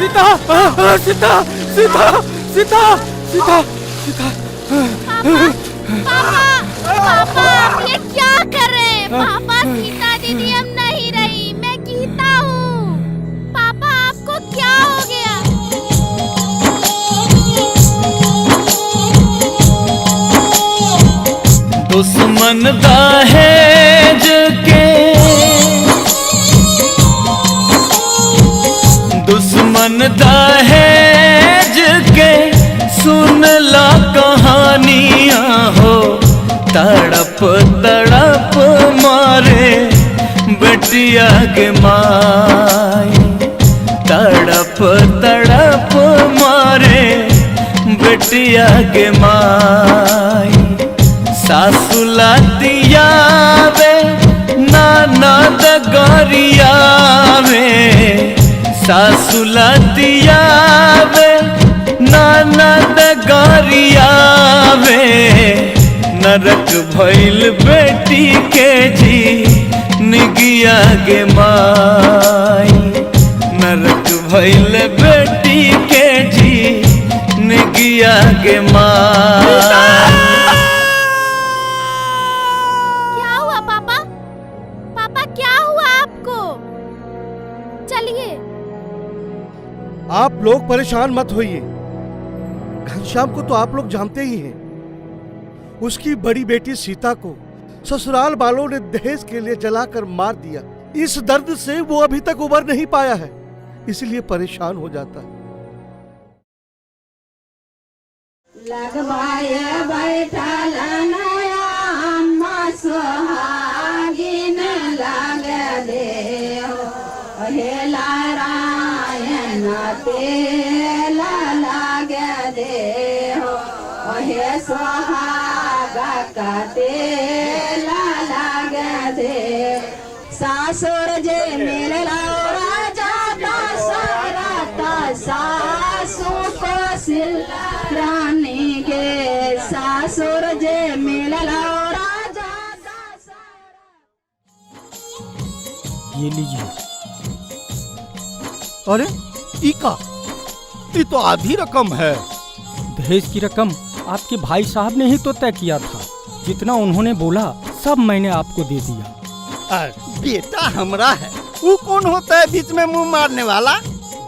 सीता सीता सीता सीता सीता सीता। पापा पापा ये क्या कर रहे हैं? पापा सीता दीदी अब नहीं रही, मैं गीता हूँ। पापा आपको क्या हो गया? दुश्मन दहेज के दुश्मन दहेज के सुन ला कहानियाँ हो। तड़प तड़प मारे बेटिया के माई, तड़प तड़प मारे बेटिया के माई। सासु लातियावे ननद गरियावे, सासु लातियावे ननद गरियावे। नरक भइल बेटी के जी निगिया के माई, नरक भइल बेटी के जी निगिया के माई। आप लोग परेशान मत होइए। घनश्याम को तो आप लोग जानते ही हैं। उसकी बड़ी बेटी सीता को ससुराल वालों ने दहेज के लिए जलाकर मार दिया। इस दर्द से वो अभी तक उबर नहीं पाया है, इसलिए परेशान हो जाता है। लगवाए बैठल नया अम्मा सुहागिन लागे दे हो। हे नारायण तेल लागे दे हो। हे सुहागा का तेल लागे दे। सासुर जे मेरे लौरा जाता सरता सासू को सिल रानी के। सासुर जे मेरे लौरा जाता सारा। ये लीजिए। अरे इका ये तो आधी रकम है। दहेज की रकम आपके भाई साहब ने ही तो तय किया था। जितना उन्होंने बोला सब मैंने आपको दे दिया। अरे बेटा हमरा है, वो कौन होता है बीच में मुंह मारने वाला?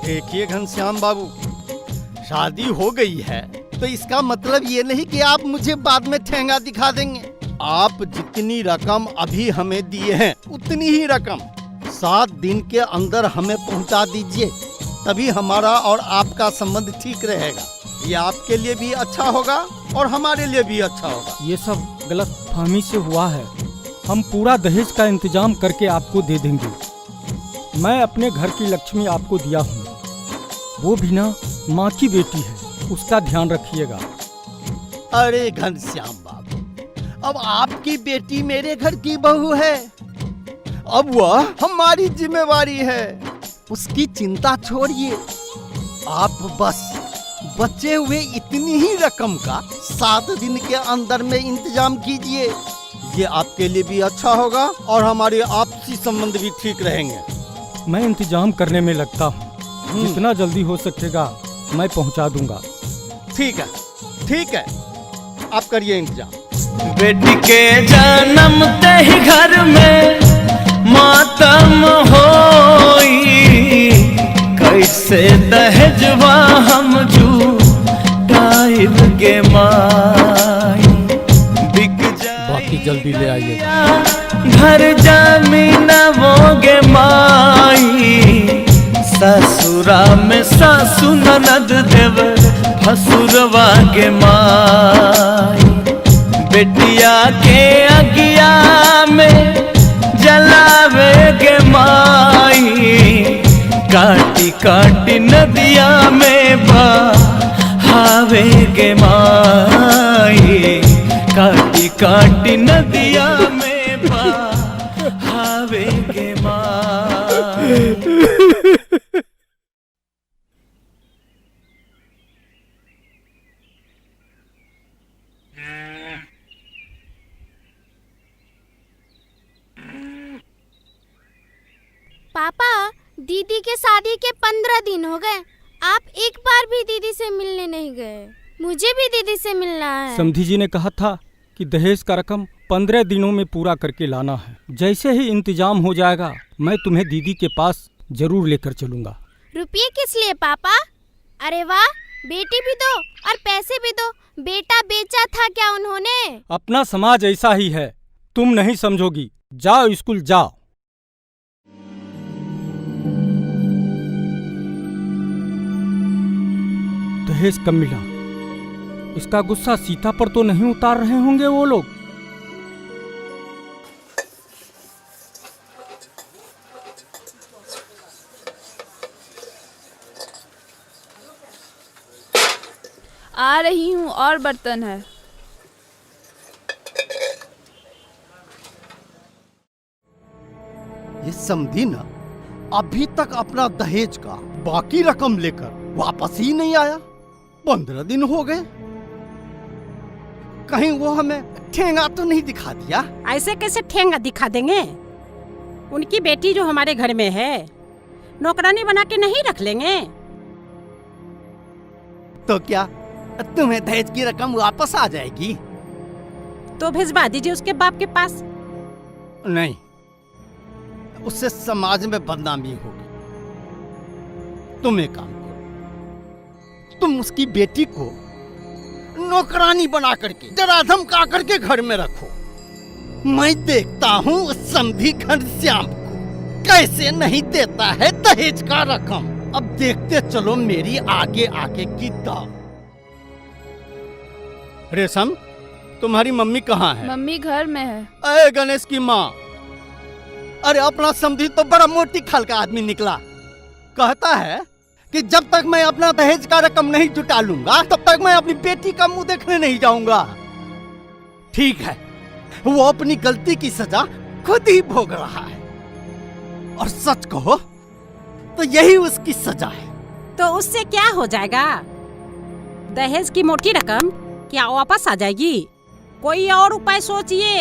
देखिए घनश्याम बाबू, शादी हो गई है तो इसका मतलब ये नहीं कि आप मुझे बाद में ठेंगा दिखा देंगे। आप जितनी रकम अभी हमें दिए हैं उतनी ही रकम 7 दिन के अंदर हमें पहुंचा दीजिए, तभी हमारा और आपका संबंध ठीक रहेगा। ये आपके लिए भी अच्छा होगा और हमारे लिए भी अच्छा होगा। ये सब गलत फहमी से हुआ है। हम पूरा दहेज का इंतजाम करके आपको दे देंगे। मैं अपने घर की लक्ष्मी आपको दिया हूँ, वो भी ना माँ की बेटी है, उसका ध्यान रखिएगा। अरे घनश्याम बाबू, अब आपकी बेटी मेरे घर की बहू है, अब वह हमारी जिम्मेवारी है। उसकी चिंता छोड़िए, आप बस बचे हुए इतनी ही रकम का 7 दिन के अंदर में इंतजाम कीजिए। ये आपके लिए भी अच्छा होगा और हमारे आपसी संबंध भी ठीक रहेंगे। मैं इंतजाम करने में लगता हूँ, जितना जल्दी हो सकेगा मैं पहुँचा दूंगा। ठीक है, ठीक है, आप करिए इंतजाम। बेटी के जन्म ते ही घर में मातम होई, कैसे दहेजवा हम जुटाइब गे माई। बिक बाकी जल्दी ले आइएगा। घर जमीन वो गे माई, ससुरा में सासु ननद देव भसुरवा गे माई। बेटिया के अगिया में जलावे गे माई, काटी काटी नदिया में बहावे गे माई, काटी काटी नदिया में बहावे गे माई। पापा दीदी के शादी के 15 दिन हो गए, आप एक बार भी दीदी से मिलने नहीं गए। मुझे भी दीदी से मिलना है। समधी जी ने कहा था कि दहेज का रकम 15 दिनों में पूरा करके लाना है। जैसे ही इंतजाम हो जाएगा मैं तुम्हें दीदी के पास जरूर लेकर चलूंगा। रुपये किस लिए पापा? अरे वाह, बेटी भी दो और पैसे भी दो। बेटा बेचा था क्या उन्होंने? अपना समाज ऐसा ही है, तुम नहीं समझोगी। जाओ स्कूल जाओ। दहेज कब मिला? इसका गुस्सा सीता पर तो नहीं उतार रहे होंगे वो लोग। आ रही हूँ, और बर्तन है। ये समधी ना अभी तक अपना दहेज का बाकी रकम लेकर वापस ही नहीं आया। 15 दिन हो गए। कहीं वो हमें ठेंगा तो नहीं दिखा दिया? ऐसे कैसे ठेंगा दिखा देंगे? उनकी बेटी जो हमारे घर में है, नौकरानी बना के नहीं रख लेंगे? तो क्या तुम्हें दहेज की रकम वापस आ जाएगी? तो भिजवा दीजिए उसके बाप के पास। नहीं, उससे समाज में बदनामी होगी। तुम एक काम करो, तुम उसकी बेटी को नौकरानी बना करके डरा धमका करके घर में रखो। मैं देखता हूँ उस समधी घनश्याम को कैसे नहीं देता है दहेज का रकम। अब देखते चलो मेरी आगे आगे की दाव। रेशम, तुम्हारी मम्मी कहाँ है? मम्मी घर में है। अरे गणेश की माँ, अरे अपना समधी तो बड़ा मोटी खाल का आदमी निकला। कहता है कि जब तक मैं अपना दहेज का रकम नहीं जुटा लूंगा तब तक मैं अपनी बेटी का मुंह देखने नहीं जाऊंगा। ठीक है, वो अपनी गलती की सजा खुद ही भोग रहा है। और सच कहो तो यही उसकी सजा है। तो उससे क्या हो जाएगा? दहेज की मोटी रकम क्या वापस आ जाएगी? कोई और उपाय सोचिए।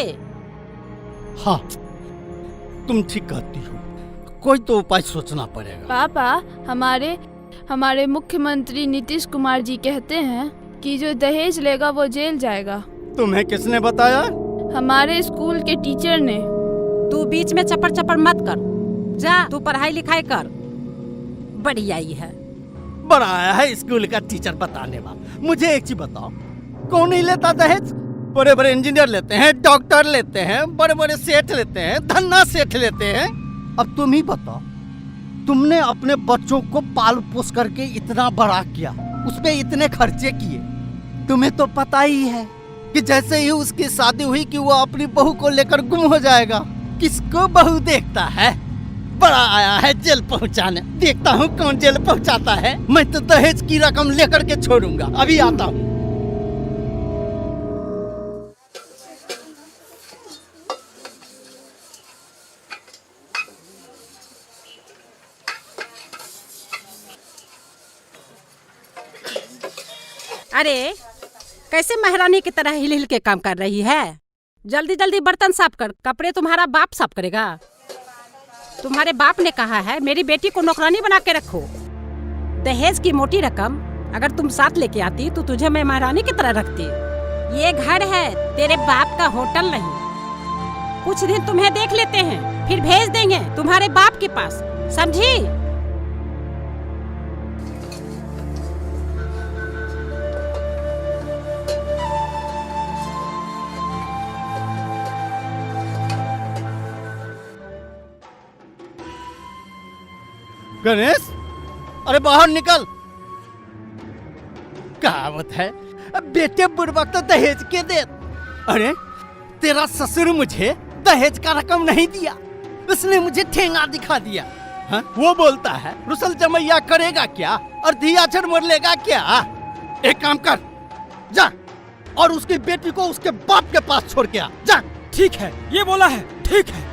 हाँ, तुम ठीक कहती हो, कोई तो उपाय सोचना पड़ेगा। पापा, हमारे मुख्यमंत्री नीतीश कुमार जी कहते हैं कि जो दहेज लेगा वो जेल जाएगा। तुम्हें किसने बताया? हमारे स्कूल के टीचर ने। तू बीच में चपर चपर मत कर। जा तू पढ़ाई लिखाई कर। बड़ी आई है। बड़ा आया है स्कूल का टीचर बताने वाला। मुझे एक चीज बताओ, कौन नहीं लेता दहेज? बड़े बड़े इंजीनियर लेते हैं, डॉक्टर लेते हैं, बड़े बड़े सेठ लेते हैं, धन्ना सेठ लेते हैं। अब तुम ही बताओ, तुमने अपने बच्चों को पाल पोस करके इतना बड़ा किया, उसपे इतने खर्चे किए। तुम्हें तो पता ही है कि जैसे ही उसकी शादी हुई कि वो अपनी बहू को लेकर गुम हो जाएगा। किसको बहू देखता है? बड़ा आया है जेल पहुंचाने। देखता हूँ कौन जेल पहुंचाता है। मैं तो दहेज की रकम लेकर के छोड़ूंगा। अभी आता हूँ। अरे कैसे महारानी की तरह हिल हिल के काम कर रही है? जल्दी जल्दी बर्तन साफ कर। कपड़े तुम्हारा बाप साफ करेगा। तुम्हारे बाप ने कहा है मेरी बेटी को नौकरानी बना के रखो। दहेज की मोटी रकम अगर तुम साथ लेके आती तो तुझे मैं महारानी की तरह रखती। ये घर है, तेरे बाप का होटल नहीं। कुछ दिन तुम्हें देख लेते हैं, फिर भेज देंगे तुम्हारे बाप के पास, समझी? गणेश, अरे बाहर निकल। कहावत है बेटे बुढ़बक तो दहेज के दे। अरे तेरा ससुर मुझे दहेज का रकम नहीं दिया, उसने मुझे ठेंगा दिखा दिया। हाँ? वो बोलता है रुसल जमैया करेगा क्या और धिया झरमर लेगा क्या? एक काम कर, जा और उसकी बेटी को उसके बाप के पास छोड़ के आ। जा। ठीक है, ये बोला है, ठीक है।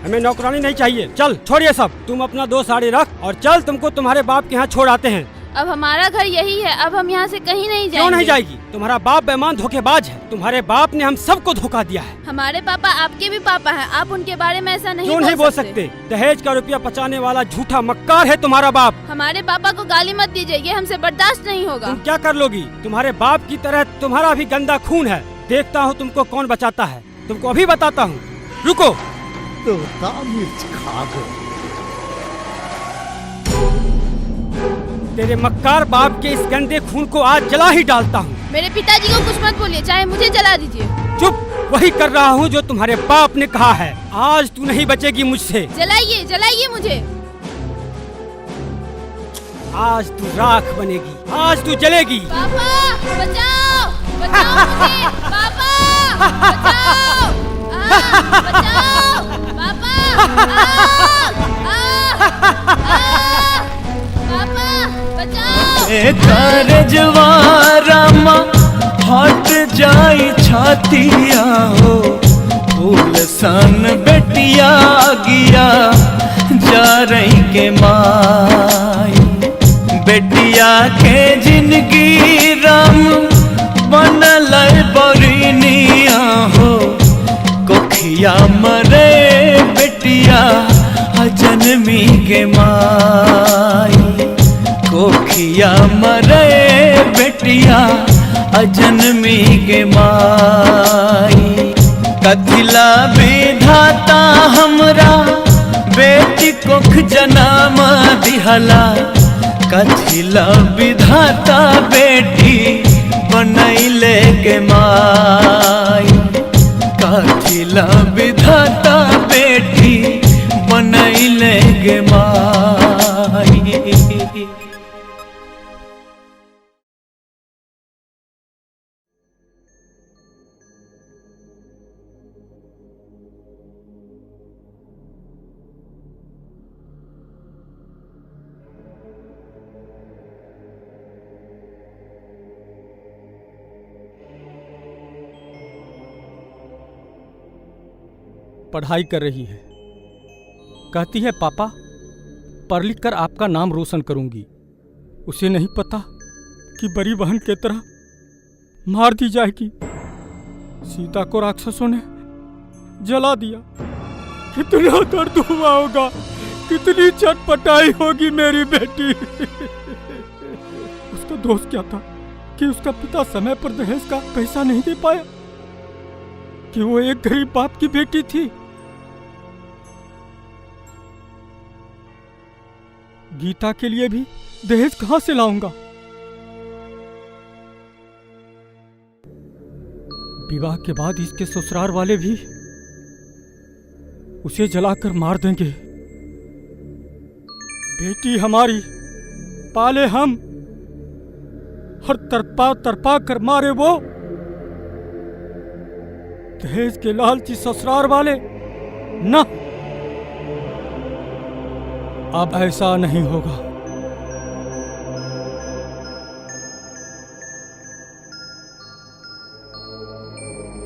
हमें नौकरानी नहीं चाहिए। चल छोड़ ये सब, तुम अपना 2 साड़ी रख और चल, तुमको तुम्हारे बाप के यहाँ छोड़ आते हैं। अब हमारा घर यही है, अब हम यहाँ से कहीं नहीं जाएंगे। क्यों नहीं जाएगी? तुम्हारा बाप बेईमान धोखेबाज है। तुम्हारे बाप ने हम सबको धोखा दिया है। हमारे पापा आपके भी पापा हैं, आप उनके बारे में ऐसा नहीं क्यों नहीं बोल सकते? दहेज का रुपया पचाने वाला झूठा मक्कार है तुम्हारा बाप। हमारे पापा को गाली मत दीजिए, ये हमसे बर्दाश्त नहीं होगा। तुम क्या कर लोगी? तुम्हारे बाप की तरह तुम्हारा भी गंदा खून है। देखता हूँ तुमको कौन बचाता है। तुमको अभी बताता हूँ, रुको। तोता मिर्च खा गए। तेरे मक्कार बाप के इस गंदे खून को आज जला ही डालता हूँ। मेरे पिताजी को कुछ मत बोलिए, चाहे मुझे जला दीजिए। चुप, वही कर रहा हूँ जो तुम्हारे बाप ने कहा है। आज तू नहीं बचेगी मुझसे। जलाइए जलाइए मुझे। आज तू राख बनेगी, आज तू जलेगी। पापा बचाओ, बचाओ मुझे, पापा बचाओ, बचाओ, पापा, पापा बचाओ। कारजवारामा हट जाई छातिया हो, फूल सन बेटिया गिया जा रही के माई। बेटिया के जिंदगी राम बनल बरिनिया हो, कोखिया मरे बेटिया जनमी के माई। कोखिया मरे बेटिया अजन्मी के माई। कथिला विधाता हमरा बेटी कोख जन्म दिहला। कथिला विधाता बेटी बनैले के माई। कथिला विधाता बेटी बनैले के माई। पढ़ाई कर रही है, कहती है पापा पढ़ लिख कर आपका नाम रोशन करूंगी। उसे नहीं पता कि बड़ी बहन की तरह मार दी जाएगी। सीता को राक्षसों ने जला दिया। कितना दर्द हुआ होगा, कितनी चटपटाई होगी मेरी बेटी। उसका दोष क्या था कि उसका पिता समय पर दहेज का पैसा नहीं दे पाया, कि वो एक गरीब बाप की बेटी थी। गीता के लिए भी दहेज कहां से लाऊंगा? विवाह के बाद इसके ससुराल वाले भी उसे जलाकर मार देंगे। बेटी हमारी, पाले हम, हर तरपा तरपा कर मारे वो। दहेज के लालची ससुराल वाले ना, अब ऐसा नहीं होगा।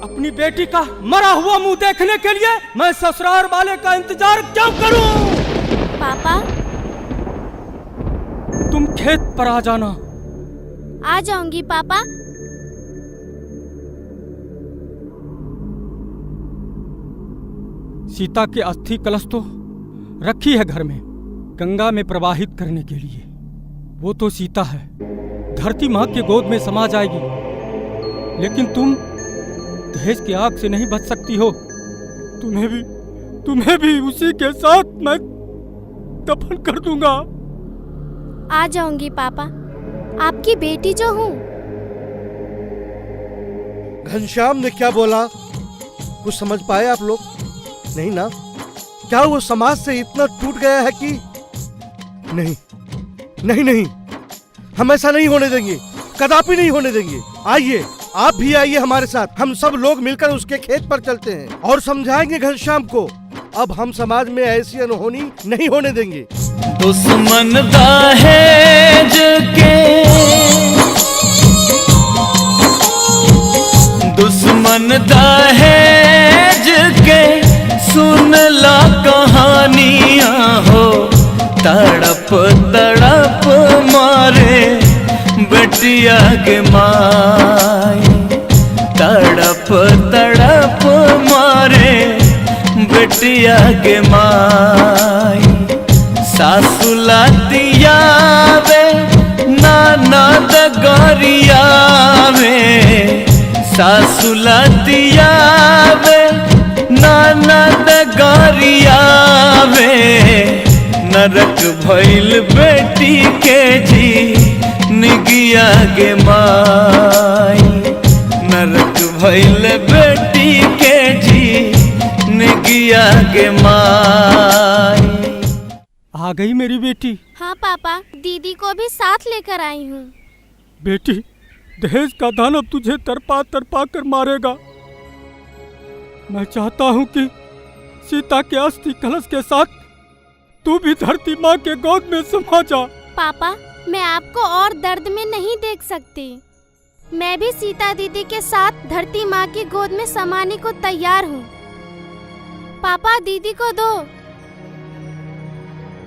अपनी बेटी का मरा हुआ मुंह देखने के लिए मैं ससुराल वाले का इंतजार क्यों करूं? पापा तुम खेत पर आ जाना। आ जाऊंगी पापा। सीता के अस्थि कलश तो रखी है घर में, गंगा में प्रवाहित करने के लिए। वो तो सीता है, धरती माँ के गोद में समा जाएगी। लेकिन तुम दहेज की आग से नहीं बच सकती हो। तुम्हें भी उसी के साथ मैं दफन कर दूंगा। आ जाऊंगी पापा, आपकी बेटी जो हूँ। घनश्याम ने क्या बोला, कुछ समझ पाए आप लोग? नहीं ना? क्या वो समाज से इतना टूट गया है कि नहीं नहीं नहीं, हम ऐसा नहीं होने देंगे, कदापि नहीं होने देंगे। आइए, आप भी आइए हमारे साथ। हम सब लोग मिलकर उसके खेत पर चलते हैं और समझाएंगे घनश्याम को। अब हम समाज में ऐसी अनहोनी नहीं होने देंगे। दुश्मन दहेज के, दुश्मन दहेज के सुन ला कहानियां हो। तड़प तड़प मारे बेटिया के माई तड़प तड़प मारे बेटिया के माई सासु लातिया वे ननद गरिया वे सासु लातिया वे ननद गरिया वे नरक भइल बेटी के जी निगिया के माई नरक भइल बेटी के जी निगिया के माई। आ गई मेरी बेटी। हाँ पापा, दीदी को भी साथ लेकर आई हूँ। बेटी, दहेज का दानव तुझे तरपा तरपा कर मारेगा। मैं चाहता हूँ कि सीता के अस्थि कलश के साथ तू भी धरती माँ के गोद में समा जा। पापा, मैं आपको और दर्द में नहीं देख सकती। मैं भी सीता दीदी के साथ धरती माँ की गोद में समाने को तैयार हूँ। पापा, दीदी को दो।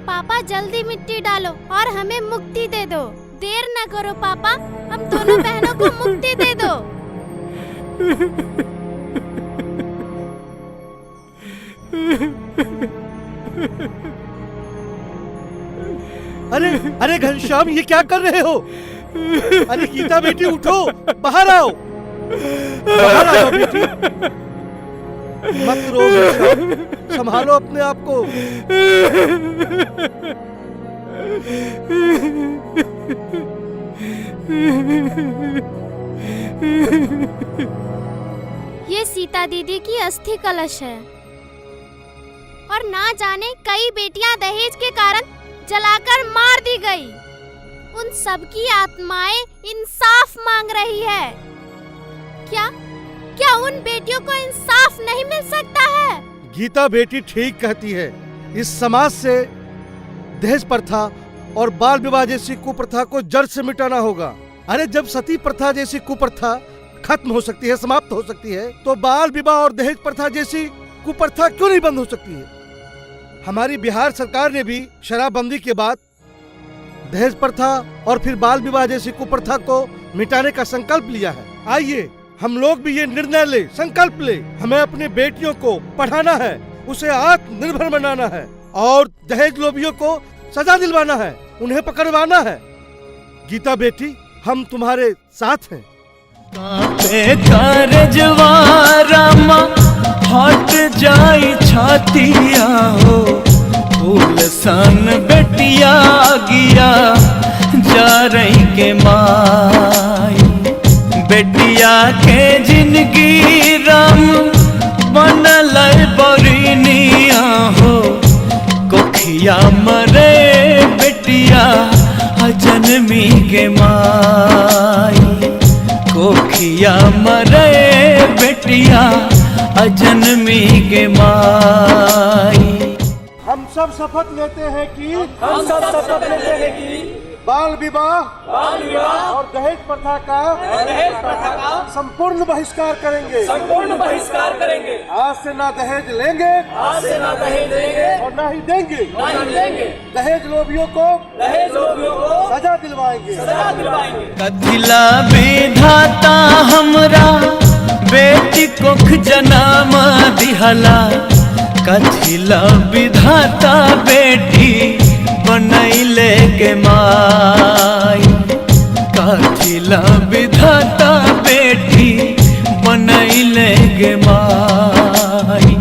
पापा, जल्दी मिट्टी डालो और हमें मुक्ति दे दो। देर न करो पापा, हम दोनों बहनों को मुक्ति दे दो। अरे अरे घनश्याम, ये क्या कर रहे हो? अरे गीता बेटी उठो, बाहर आओ, बाहर आओ बेटी। मत रो घनश्याम, संभालो अपने आप को। ये सीता दीदी की अस्थि कलश है और ना जाने कई बेटियां दहेज के कारण जलाकर मार दी गई। उन सबकी आत्माएं इंसाफ मांग रही है। क्या उन बेटियों को इंसाफ नहीं मिल सकता है? गीता बेटी ठीक कहती है। इस समाज से दहेज प्रथा और बाल विवाह जैसी कुप्रथा को जड़ से मिटाना होगा। अरे जब सती प्रथा जैसी कुप्रथा खत्म हो सकती है, समाप्त हो सकती है, तो बाल विवाह और दहेज प्रथा जैसी कुप्रथा क्यों नहीं बंद हो सकती है? हमारी बिहार सरकार ने भी शराबबंदी के बाद दहेज प्रथा और फिर बाल विवाह जैसी कुप्रथा को मिटाने का संकल्प लिया है। आइए हम लोग भी ये निर्णय ले, संकल्प ले। हमें अपनी बेटियों को पढ़ाना है, उसे आत्मनिर्भर बनाना है और दहेज लोभियों को सजा दिलवाना है, उन्हें पकड़वाना है। गीता बेटी, हम तुम्हारे साथ हैं। हट जाई छातिया हो फूल सन बेटिया गिया जा रही के माई बेटिया के जिंदगी राम बनल बरिनिया हो कोखिया मरे बेटिया जनमी के माई कोखिया मरे बेटिया अजन्मी के माई। हम सब शपथ लेते हैं कि बाल विवाह और दहेज प्रथा का संपूर्ण बहिष्कार करेंगे। आज से ना दहेज लेंगे और ना ही देंगे। दहेज लोभियों को सजा दिलवाएंगे। कथिला विधाता हमरा बेटी कोख जन्म दिहला कथिला विधाता बेटी बनैले के माई कथिला विधाता बेटी बनैले के माई।